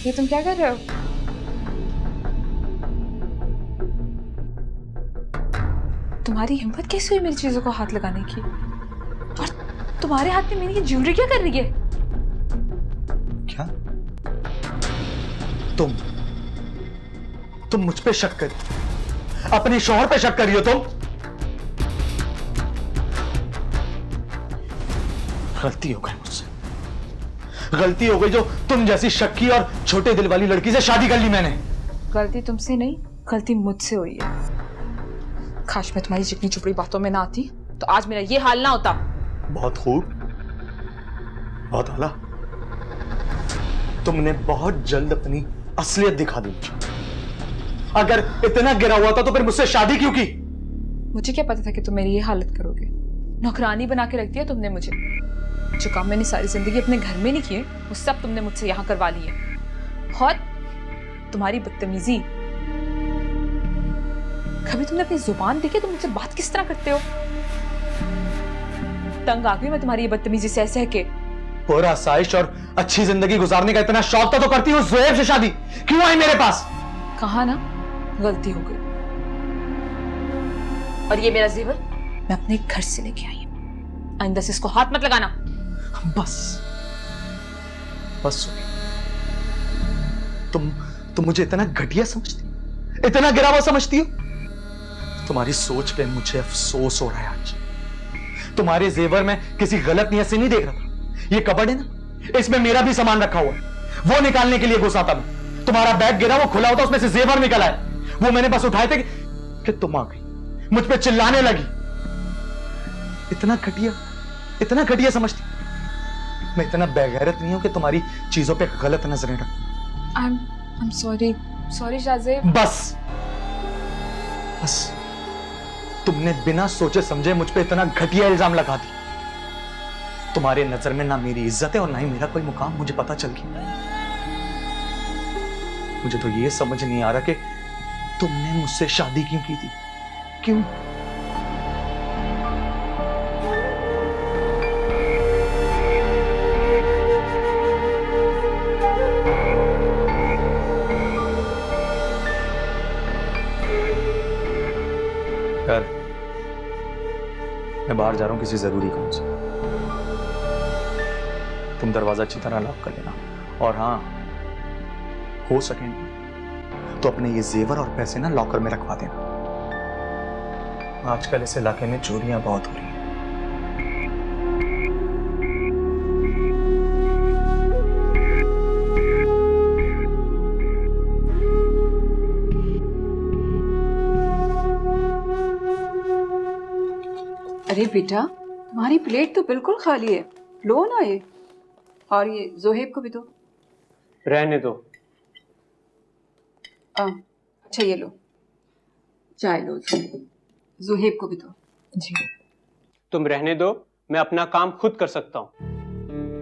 ये तुम क्या कर रहे हो? तुम्हारी हिम्मत कैसे हुई मेरी चीजों को हाथ लगाने की? और तुम्हारे हाथ में मेरी ये ज्वेलरी क्या कर रही है? क्या? तुम मुझ पे शक कर, अपने शौहर पे शक कर रही हो तुम? गलती हो गई मुझसे, गलती हो गई जो तुम जैसी शक्की और छोटे दिल वाली लड़की से शादी कर ली मैंने। गलती तुमसे नहीं, गलती मुझसे हुई है। काश मैं तुम्हारी चिकनी चुपड़ी बातों में ना आती तो आज मेरा ये हाल ना होता। बहुत खूब, बहुत आला। तुमने बहुत जल्द अपनी असलियत दिखा दी मुझे। अगर इतना गिरा हुआ था तो फिर मुझसे शादी क्यों की? मुझे क्या पता था कि तुम मेरी ये हालत करोगे। नौकरानी बना के रख दिया तुमने मुझे। जो काम मैंने सारी जिंदगी अपने घर में नहीं किए वो सब तुमने मुझसे यहां करवा लिए। और तुम्हारी बदतमीजी, कभी तुमने अपनी जुबान देखी? तुम मुझसे बात किस तरह करते हो? तंग आ गई मैं तुम्हारी ये बदतमीजी सह सह के। पूरा आसाइश और अच्छी जिंदगी गुजारने का इतना शौक था तो करती हूँ ज़ोएब से शादी। क्यों आई मेरे पास? कहा ना गलती हो गई। और ये मेरा जेवर मैं अपने घर से लेके आई हूं। आइंदा से इसको हाथ मत लगाना। बस बस तुम मुझे इतना घटिया समझती, इतना गिरा हुआ समझती हो? तुम्हारी सोच पे मुझे अफसोस हो रहा है आज। तुम्हारे जेवर में किसी गलत नियत से नहीं देख रहा था। ये कबर्ड है ना, इसमें मेरा भी सामान रखा हुआ है, वो निकालने के लिए घुसा था मैं। तुम्हारा बैग गिरा, वो खुला होता, उसमें से जेवर निकल आए। वो मैंने बस उठाए थे कि तुम आ गई, मुझ पे चिल्लाने लगी। इतना घटिया समझती? मैं इतना बेगैरत नहीं हूं कि तुम्हारी चीजों पे गलत नजरें रखूं। I'm sorry Shahzeb. बस तुमने बिना सोचे समझे मुझ पे इतना घटिया इल्जाम लगा दिया। तुम्हारे नजर में ना मेरी इज्जत है और ना ही मेरा कोई मुकाम, मुझे पता चल गया। मुझे तो ये समझ नहीं आ रहा कि तुमने मुझसे शादी क्यों की थी? क्यों? यार, मैं बाहर जा रहा हूं किसी जरूरी काम से। तुम दरवाजा अच्छी तरह लॉक कर लेना। और हाँ, हो सके तो अपने ये जेवर और पैसे ना लॉकर में रखवा देना। आजकल इस इलाके में चोरियां बहुत हो रही हैं। अरे बेटा, तुम्हारी प्लेट तो बिल्कुल खाली है, लो ना ये। और ये जोहेब को भी दो। रहने दो। अच्छा ये लो, चाय लो। जोहेब को भी दो। जी तुम रहने दो, मैं अपना काम खुद कर सकता हूँ।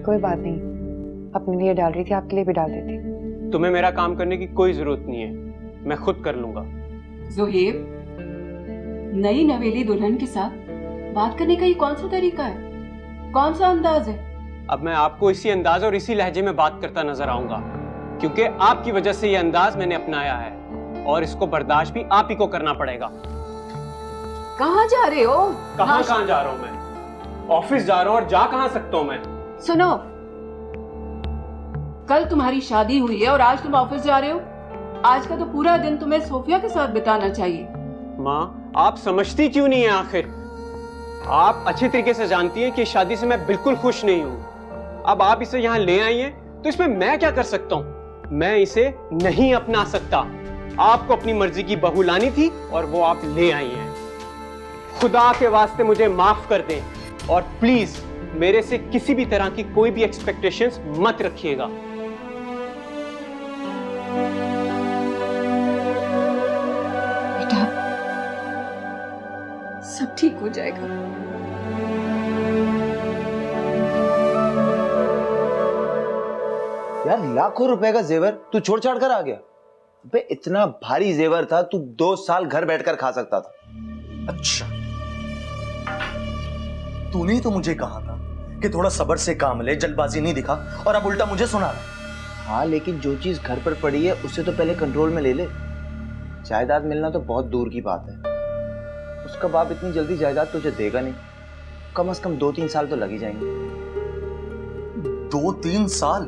कोई बात नहीं, अपने लिए डाल रही थी, आपके लिए भी डाल देती। तुम्हें मेरा काम करने की कोई जरूरत नहीं है, मैं खुद कर लूंगा। जोहेब, नई नवेली दुल्हन के साथ बात करने का ये कौन सा तरीका है? कौन सा अंदाज है? अब मैं आपको इसी अंदाज और इसी लहजे में बात करता नजर आऊंगा, क्योंकि आपकी वजह से ये अंदाज मैंने अपनाया है और इसको बर्दाश्त भी आप ही को करना पड़ेगा। कहाँ जा रहे हो? कहाँ जा रहा हूँ मैं? ऑफिस जा रहा हूँ। और जा कहाँ सकता हूँ मैं? सुनो, कल तुम्हारी शादी हुई है और आज तुम ऑफिस जा रहे हो। आज का तो पूरा दिन तुम्हें सोफिया के साथ बिताना चाहिए। माँ, आप समझती क्यों नहीं है? आखिर आप अच्छी तरीके से जानती हैं कि शादी से मैं बिल्कुल खुश नहीं हूँ। अब आप इसे यहाँ ले आई हैं तो इसमें मैं क्या कर सकता हूँ? मैं इसे नहीं अपना सकता। आपको अपनी मर्जी की बहू लानी थी और वो आप ले आई हैं। खुदा के वास्ते मुझे माफ कर दें और प्लीज मेरे से किसी भी तरह की कोई भी एक्सपेक्टेशंस मत रखिएगा। बेटा, सब ठीक हो जाएगा। यार, लाखों रुपए का जेवर तू छोड़ छाड़ कर आ गया। बे, इतना भारी जेवर था, तू 2 साल घर बैठकर खा सकता था। अच्छा, तूने ही तो मुझे कहा था कि थोड़ा सब्र से काम ले, जल्दबाजी नहीं दिखा, और अब उल्टा मुझे सुना रहा। हाँ, लेकिन जो चीज घर पर पड़ी है उसे तो पहले कंट्रोल में ले ले। जायदाद मिलना तो बहुत दूर की बात है। उसका बाप इतनी जल्दी जायदाद तुझे देगा नहीं। कम से कम 2-3 साल तो लग ही जाएंगे। 2-3 साल?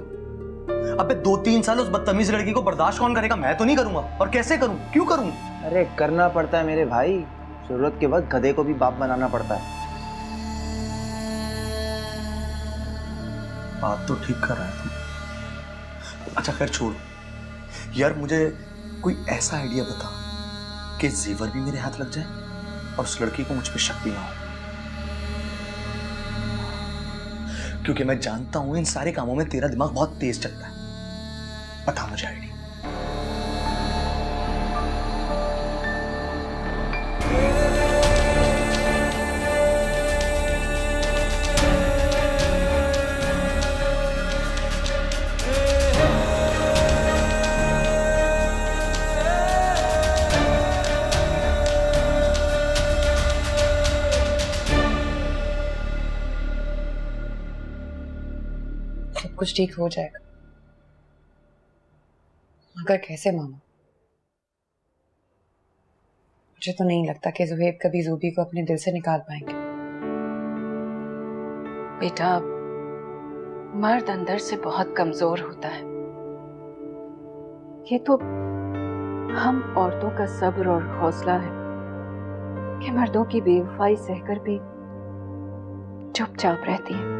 अबे 2-3 साल उस बदतमीज लड़की को बर्दाश्त कौन करेगा? मैं तो नहीं करूंगा। और कैसे करूं? क्यों करूं? अरे करना पड़ता है मेरे भाई। जरूरत के वक्त गधे को भी बाप बनाना पड़ता है। बात तो ठीक कर रहा है तू। अच्छा खैर छोड़ यार, मुझे कोई ऐसा आइडिया बता कि जेवर भी मेरे हाथ लग जाए और उस लड़की को मुझ पे शक भी ना हो, क्योंकि मैं जानता हूं इन सारे कामों में तेरा दिमाग बहुत तेज चलता है। बता मुझे आइडिया। सब कुछ ठीक हो जाएगा, मगर कैसे मामा? मुझे तो नहीं लगता कि जुहैब कभी जूबी को अपने दिल से निकाल पाएंगे। बेटा, मर्द अंदर से बहुत कमजोर होता है। ये तो हम औरतों का सब्र और हौसला है कि मर्दों की बेवफाई सहकर भी चुपचाप रहती है।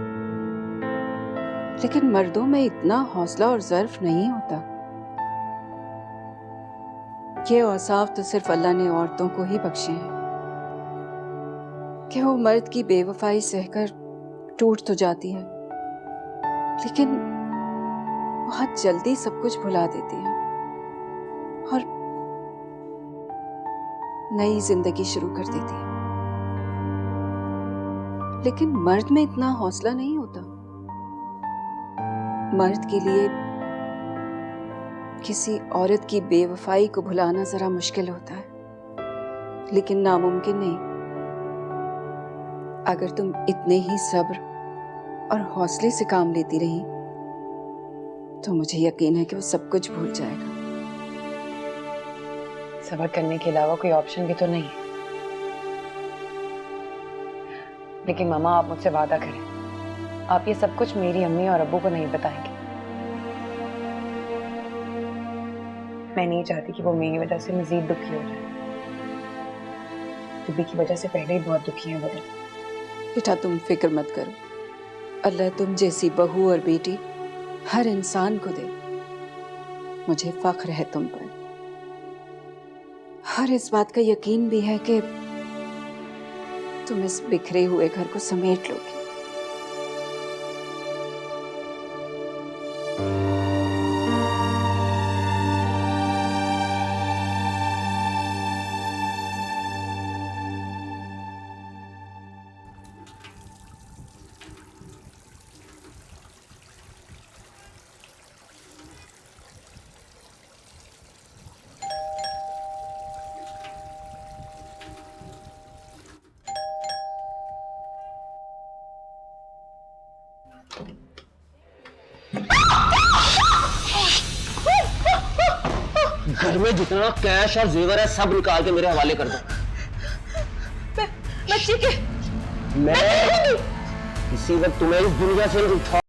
लेकिन मर्दों में इतना हौसला और ज़र्फ नहीं होता। ये औसाफ तो सिर्फ अल्लाह ने औरतों को ही बख्शे हैं कि वो मर्द की बेवफाई सहकर टूट तो जाती है, लेकिन बहुत जल्दी सब कुछ भुला देती है और नई जिंदगी शुरू कर देती है। लेकिन मर्द में इतना हौसला नहीं होता। मर्द के लिए किसी औरत की बेवफाई को भुलाना जरा मुश्किल होता है, लेकिन नामुमकिन नहीं। अगर तुम इतने ही सब्र और हौसले से काम लेती रही तो मुझे यकीन है कि वो सब कुछ भूल जाएगा। सब्र करने के अलावा कोई ऑप्शन भी तो नहीं है। लेकिन मामा, आप मुझसे वादा करें, आप ये सब कुछ मेरी अम्मी और अब्बू को नहीं बताएंगे। मैं नहीं चाहती कि वो मेरी वजह से मजीद दुखी हो जाए। जुबी की वजह से पहले ही बहुत दुखी है बदल। बेटा, तुम फिक्र मत करो। अल्लाह तुम जैसी बहू और बेटी हर इंसान को दे। मुझे फख्र है तुम पर, हर इस बात का यकीन भी है कि तुम इस बिखरे हुए घर को समेट लोगे। घर में जितना कैश और जेवर है सब निकाल के मेरे हवाले कर दो। मैं ठीक है। मैं किसी वक्त तुम्हें इस दुनिया से उठा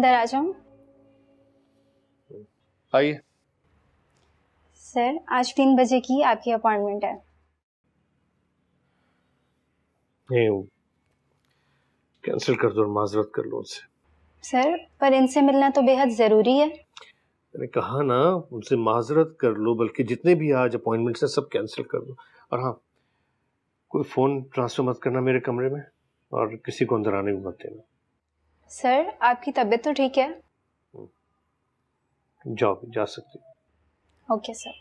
अंदर आ जाऊं? आइए। सर, आज 3 बजे की आपकी अपॉइंटमेंट है। नहीं, कैंसिल कर दो और माजरत कर लो उनसे। सर, पर इनसे मिलना तो बेहद ज़रूरी है। मैंने कहा ना, उनसे माजरत कर लो, बल्कि जितने भी आज अपॉइंटमेंट्स हैं सब कैंसिल कर दो। और हाँ, कोई फ़ोन ट्रांसफ़र मत करना मेरे कमरे में, और किसी को अंदर आने भी मत देना। सर, आपकी तबीयत तो ठीक है? जाओ, जा सकती हो। Okay sir.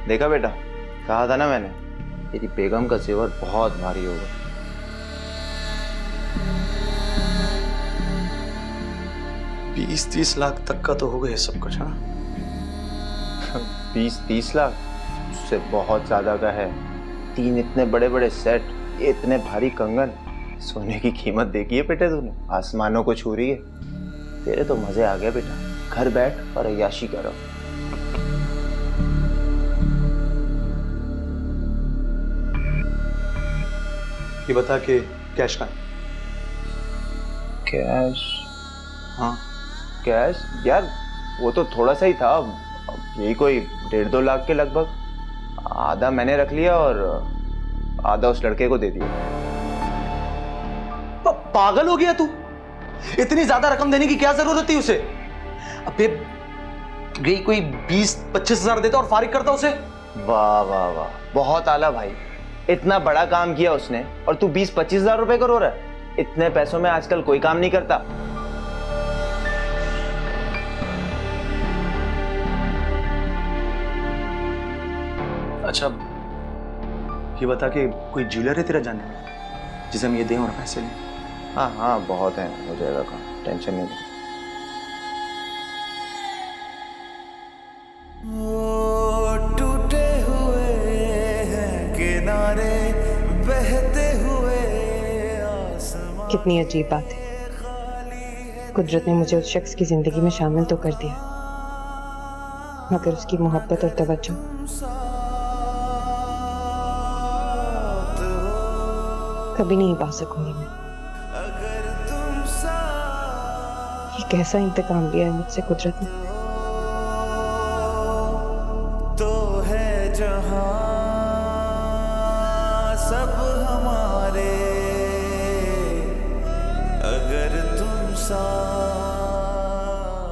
देखा बेटा, कहा था ना मैंने, तेरी बेगम का जेवर बहुत भारी होगा। बीस 30 लाख तक का तो हो गया सब कुछ। हाँ 20-30 लाख उससे बहुत ज्यादा का है। 3 इतने बड़े बड़े सेट, ये इतने भारी कंगन, सोने की कीमत देखी है बेटे तूने? आसमानों को छू रही है। तेरे तो मजे आ गए बेटा, घर बैठ और अय्याशी करो। ये बता के कैश का? कैश? हाँ कैश यार, वो तो थोड़ा सा ही था, अब यही कोई 1.5-2 लाख के लगभग। आधा मैंने रख लिया और आधा उस लड़के को दे दिया। पागल हो गया तू? इतनी ज्यादा रकम देने की क्या जरूरत थी उसे? अबे गई कोई 20-25 हजार देता और फारिग करता उसे। वाह वाह वाह, बहुत आला भाई। इतना बड़ा काम किया उसने और तू 20-25 हजार रुपए का रो रहा है? इतने पैसों में आजकल कोई काम नहीं करता। अच्छा ये बता के कोई ज्वेलर है तेरा जानने में जिसे हम ये दें और पैसे लें? हाँ हाँ बहुत है, हो जाएगा काम, टेंशन नहीं ले। टूटे हुए हैं किनारे, बहते हुए आसमां। कितनी अजीब बात है, कुदरत ने मुझे उस शख्स की जिंदगी में शामिल तो कर दिया, मगर उसकी मोहब्बत और तवज्जो कभी नहीं पा सकूंगी मैं। ये कैसा इंतकाम लिया है मुझसे कुदरत ने। तो है जहां सब हमारे, अगर तुम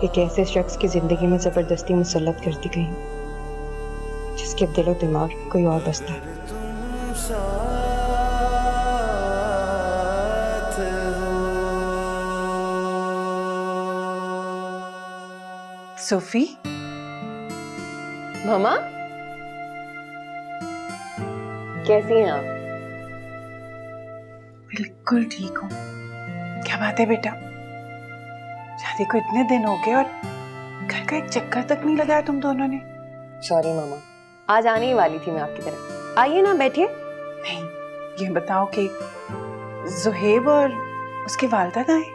एक ऐसे शख्स की जिंदगी में जबरदस्ती मुसल्लत कर दी गई जिसके दिलो दिमाग में कोई और बसता है। सोफी, मामा कैसी हैं आप? बिल्कुल ठीक हूँ। क्या बात है बेटा, शादी को इतने दिन हो गए और घर का एक चक्कर तक नहीं लगाया तुम दोनों ने। सॉरी मामा, आज आने ही वाली थी मैं आपकी तरफ। आइए ना, बैठिए। नहीं, ये बताओ कि जुहेब और उसकी वालदा कहाँ है?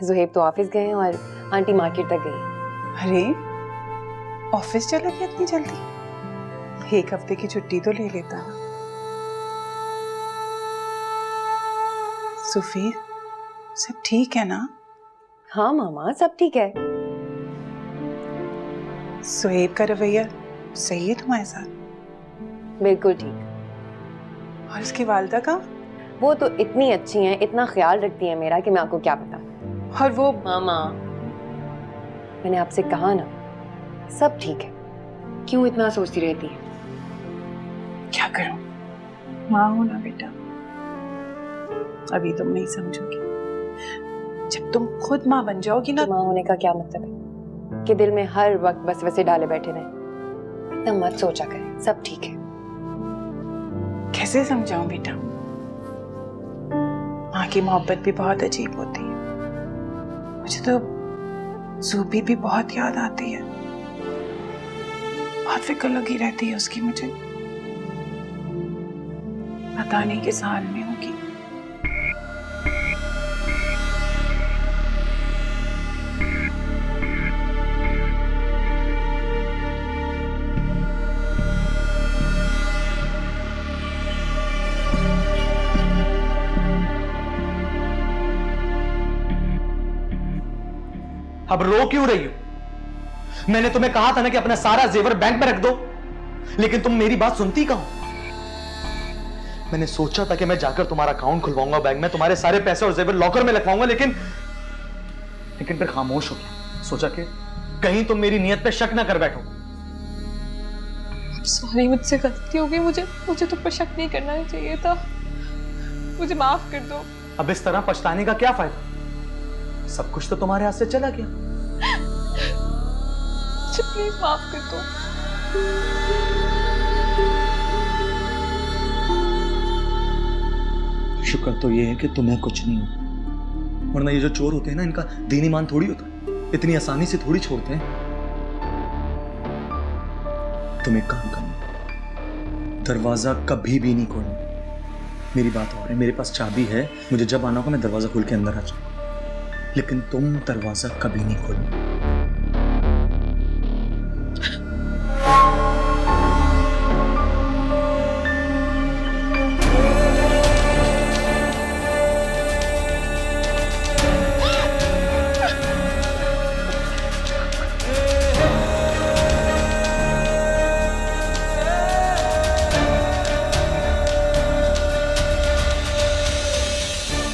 जुहेब तो ऑफिस गए हैं और आंटी मार्केट तक गई। अरे ऑफिस चला गया इतनी जल्दी? 1 हफ्ते की छुट्टी तो ले लेता। सुफी, सब ठीक है ना? हाँ मामा, सब ठीक है। सुहेब का रवैया सही है तुम्हारे साथ? बिल्कुल ठीक। और उसकी वालदा का? वो तो इतनी अच्छी हैं, इतना ख्याल रखती हैं मेरा कि मैं आपको क्या बताऊं। और वो मामा, मैंने आपसे कहा ना, सब ठीक है, क्यों इतना सोचती रहती है? क्या करूं, माँ हो ना बेटा। अभी तुम नहीं समझोगी, जब तुम खुद माँ बन जाओगी ना। तो माँ होने का क्या मतलब है कि दिल में हर वक्त बस वैसे डाले बैठे रहे? इतना मत सोचा करें, सब ठीक है। कैसे समझाऊं बेटा, माँ की मोहब्बत भी बहुत अजीब होती है। मुझे तो सूबी भी बहुत याद आती है। बहुत फिक्र लगी रहती है उसकी मुझे, पता नहीं किस हाल में होगी। अब रो क्यों रही हो? मैंने तुम्हें कहा था ना कि अपना सारा जेवर बैंक में रख दो, लेकिन तुम मेरी बात सुनती कहां? मैंने सोचा था कि मैं जाकर तुम्हारा अकाउंट खुलवाऊंगा बैंक में, तुम्हारे सारे पैसे और जेवर लॉकर में रखवाऊंगा, लेकिन फिर खामोश हो गया। सोचा कि कहीं तुम मेरी नियत पे शक ना कर बैठो। सॉरी, मुझसे गलती हो गई। मुझे तुम पर शक नहीं करना चाहिए था। मुझे माफ कर दो। अब इस तरह पछताने का क्या फायदा? सब कुछ तो तुम्हारे हाथ से चला गया। मुझे प्लीज माफ कर दो। शुक्र तो ये है कि तुम्हें कुछ नहीं हो, वरना ये जो चोर होते हैं ना, इनका दीन ईमान थोड़ी होता है, इतनी आसानी से थोड़ी छोड़ते हैं। तुम एक काम करना, दरवाजा कभी भी नहीं खोलना। मेरी बात और है, मेरे पास चाबी है, मुझे जब आना होगा मैं दरवाजा खोल के अंदर आ जाऊँ, लेकिन तुम दरवाजा कभी नहीं खोलना।